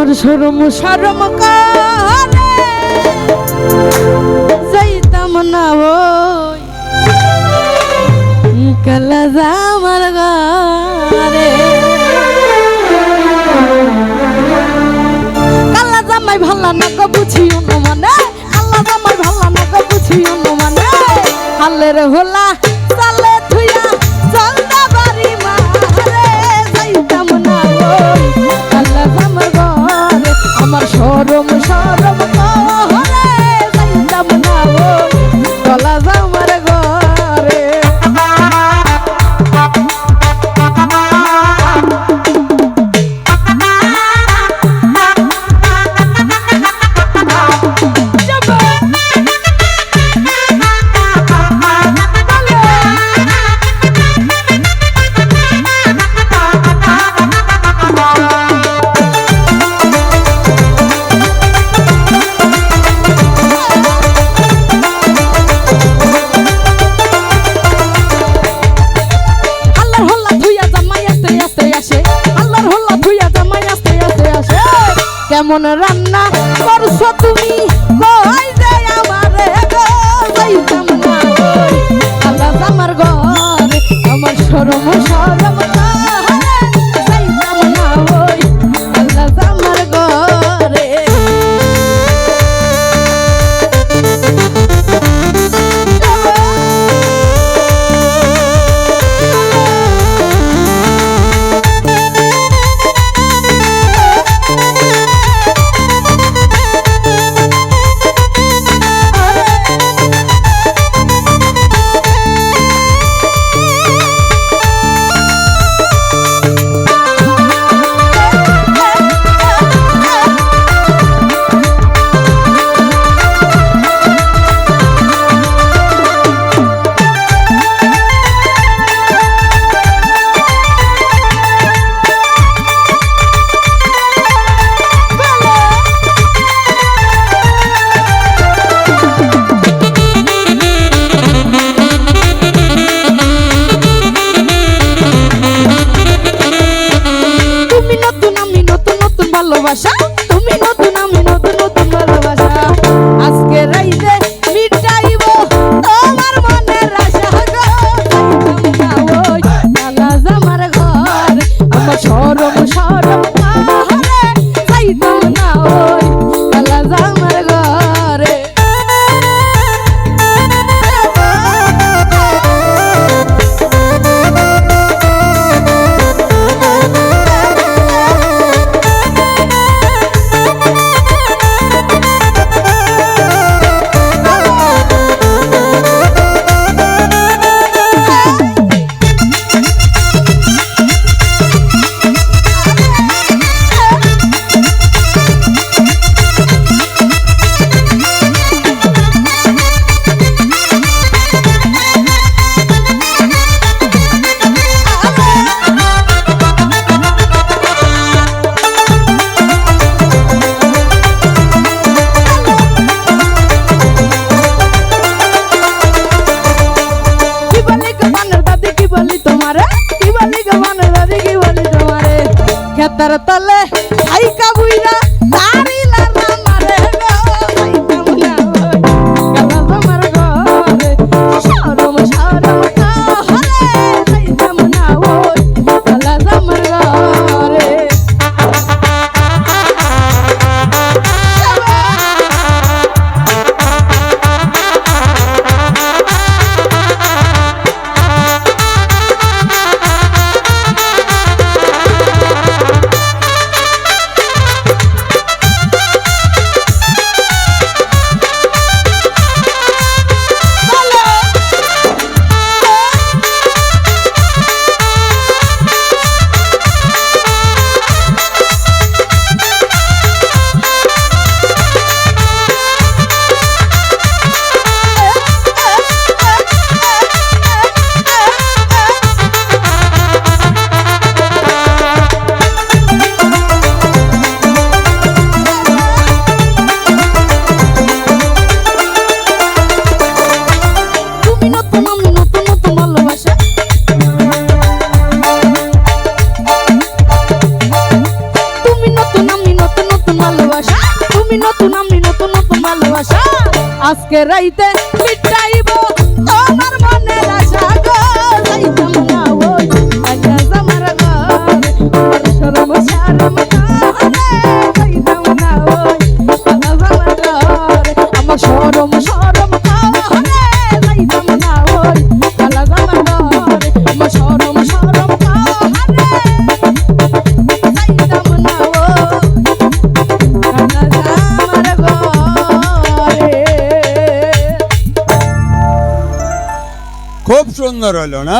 আমার শরম শরম করে যাইতাম না ওই কালা জামার ঘরে। কালা জামাই ভাল্লা না গো বুঝিও না মানে, কালা জামাই ভাল্লা না গো বুঝিও না মানে, হালের হোলা চালে থুইয়া চলদা বাড়ি মারে যাইতাম না ওই কালা জামার ঘরে। আমার শরম শরম করে যাইতাম না ওই কালা জামার ঘরে। কেমন রান্না করছো তুমি কই যে আমারে গো যাইতাম না ওই কালা জামার ঘরে। আমার শরম শরম করে যাইতাম না ওই কালা জামার ঘরে। ভালোবাসা তুমি নতুন আমি নতুন নতুন ভালোবাসা আজকে রাইতে মিটাইব তোমার মনের আশা গো যাইতাম না ওই কালা জামার ঘরে। আমার শরম শরম করে যাইতাম না ওই কালা জামার ঘরে। খেতার তলে আইকা বুইরা দাঁড়িলা না মারে গো যাইতাম না ওই কালা জামার ঘরে। শরম শরম করে যাইতাম না ওই কালা জামার ঘরে। ভাষা আজকে রাইতে মিটাইব তোমার মনের আশা গো যাইতাম না ওই আল্লাহ আমার ঘরে শরম শরম করে যাইতাম না ওই আল্লাহ আমার ঘরে আমার শরম শরম করে যাইতাম না ওই আল্লাহ আমার ঘরে আমার শরম শরম করে যাইতাম না ওই খুব সুন্দর হলো না?